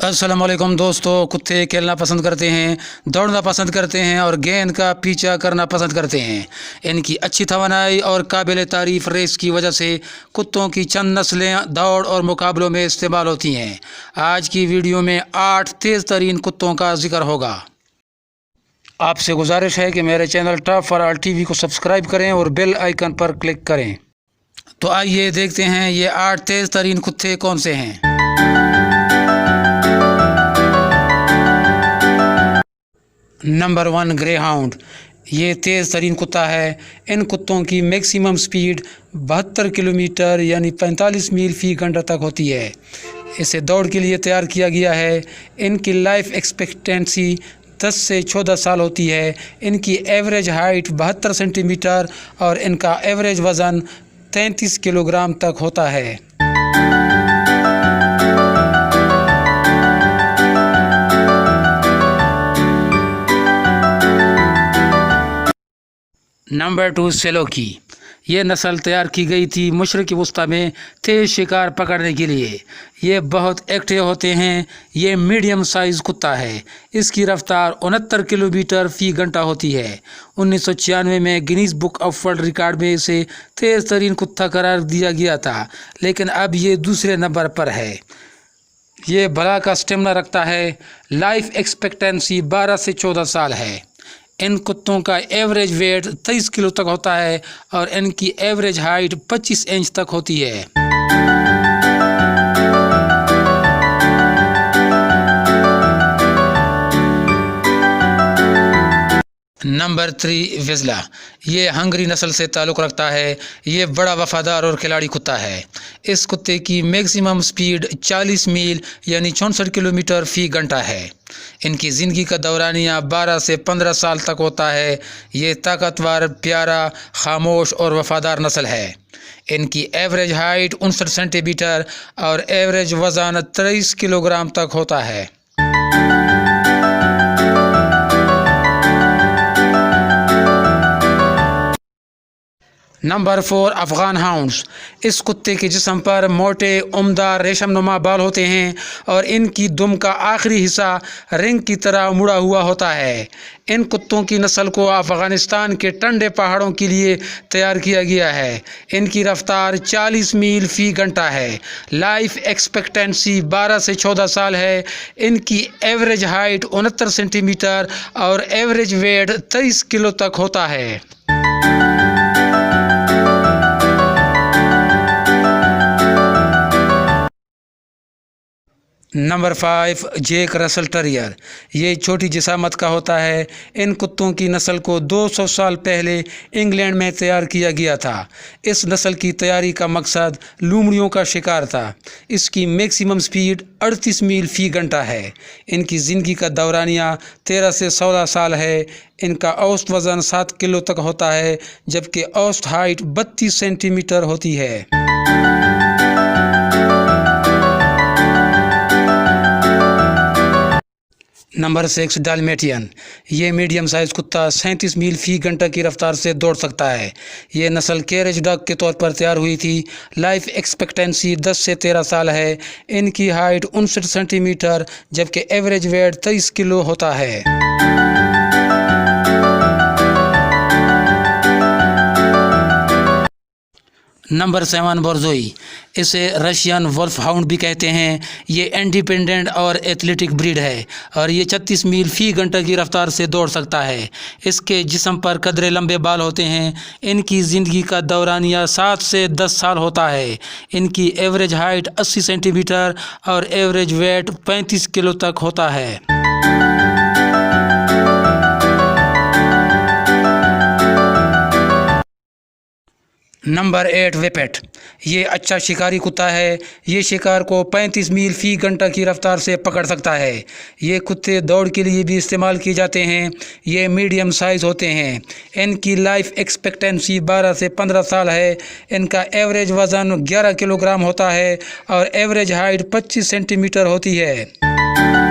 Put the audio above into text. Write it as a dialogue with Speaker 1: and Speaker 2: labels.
Speaker 1: अस्सलाम वालेकुम दोस्तों। कुत्ते खेलना पसंद करते हैं, दौड़ना पसंद करते हैं और गेंद का पीछा करना पसंद करते हैं। इनकी अच्छी तवानाई और काबिल तारीफ़ रेस की वजह से कुत्तों की चंद नस्लें दौड़ और मुकाबलों में इस्तेमाल होती हैं। आज की वीडियो में 8 तेज़ तरीन कुत्तों का जिक्र होगा। आपसे गुजारिश है कि मेरे channel top for all TV को सब्सक्राइब करें और बेल आइकन पर क्लिक करें। तो आइए देखते हैं ये 8 तेज़ तरीन कुत्ते कौन से हैं। Number 1 grey hound. ये तेज़ तरीन कुत्ता है। इन कुत्तों की मैक्सिमम स्पीड 72 किलोमीटर यानी 45 मील फ़ी घंटा तक होती है। इसे दौड़ के लिए तैयार किया गया है। इनकी लाइफ एक्सपेक्टेंसी 10 से 14 साल होती है। इनकी एवरेज हाइट 72 सेंटीमीटर और इनका एवरेज वज़न 33 किलोग्राम तक होता है। नंबर 2 सेलोकी। ये नस्ल तैयार की गई थी मशरक़ी वस्ती में तेज़ शिकार पकड़ने के लिए। ये बहुत एक्टिव होते हैं। ये मीडियम साइज़ कुत्ता है। इसकी रफ्तार 69 किलोमीटर फ़ी घंटा होती है। 1996 में Guinness book of world record में इसे तेज़ तरीन कुत्ता करार दिया गया था, लेकिन अब ये दूसरे नंबर पर है। ये भला का स्टेमिना रखता है। लाइफ एक्सपेक्टेंसी 12 से 14 साल है। इन कुत्तों का एवरेज वेट 23 किलो तक होता है और इनकी एवरेज हाइट 25 इंच तक होती है। नंबर 3 विज़ला। ये हंगरी नस्ल से ताल्लुक़ रखता है। ये बड़ा वफ़ादार और खिलाड़ी कुत्ता है। इस कुत्ते की मैक्सिमम स्पीड 40 मील यानी 64 किलोमीटर फ़ी घंटा है। इनकी ज़िंदगी का दौरानिया 12 से 15 साल तक होता है। ये ताकतवर, प्यारा, खामोश और वफ़ादार नस्ल है। इनकी एवरेज हाइट 59 सेंटीमीटर और एवरेज वज़न 23 किलोग्राम तक होता है। Number 4 Afghan hounds. इस कुत्ते के जिस्म पर मोटे उम्दा रेशमनुमा बाल होते हैं और इनकी दुम का आखिरी हिस्सा रिंग की तरह मुड़ा हुआ होता है। इन कुत्तों की नस्ल को अफ़गानिस्तान के ठंडे पहाड़ों के लिए तैयार किया गया है। इनकी रफ्तार 40 मील फ़ी घंटा है। लाइफ एक्सपेक्टेंसी 12 से 14 साल है। इनकी एवरेज हाइट 69 सेंटीमीटर और एवरेज वेट 23 किलो तक होता है। Number 5 Jack Russell terrier. ये छोटी जिसामत का होता है। इन कुत्तों की नस्ल को 200 साल पहले इंग्लैंड में तैयार किया गया था। इस नस्ल की तैयारी का मकसद लोमड़ियों का शिकार था। इसकी मैक्सिमम स्पीड 38 मील फ़ी घंटा है। इनकी ज़िंदगी का दौरानिया 13 से 16 साल है। इनका औसत वज़न 7 किलो तक होता है, जबकि औसत हाइट 32 सेंटीमीटर होती है। नंबर 6 डाल्मेटियन। ये मीडियम साइज़ कुत्ता 37 मील फ़ी घंटा की रफ्तार से दौड़ सकता है। ये नस्ल कैरेज डॉग के तौर पर तैयार हुई थी। लाइफ एक्सपेक्टेंसी 10 से 13 साल है। इनकी हाइट 59 सेंटीमीटर जबकि एवरेज वेट 23 किलो होता है। नंबर 7 बोर्ज़ोई। इसे रशियन वुल्फ हाउंड भी कहते हैं। ये इंडिपेंडेंट और एथलेटिक ब्रीड है और ये 36 मील फ़ी घंटा की रफ्तार से दौड़ सकता है। इसके जिस्म पर कदरे लंबे बाल होते हैं। इनकी ज़िंदगी का दौरानिया 7 से 10 साल होता है। इनकी एवरेज हाइट 80 सेंटीमीटर और एवरेज वेट 35 किलो तक होता है। नंबर 8 व्हिppet। ये अच्छा शिकारी कुत्ता है। ये शिकार को 35 मील फ़ी घंटा की रफ्तार से पकड़ सकता है। ये कुत्ते दौड़ के लिए भी इस्तेमाल किए जाते हैं। ये मीडियम साइज़ होते हैं। इनकी लाइफ एक्सपेक्टेंसी 12 से 15 साल है। इनका एवरेज वज़न 11 किलोग्राम होता है और एवरेज हाइट 25 सेंटीमीटर होती है।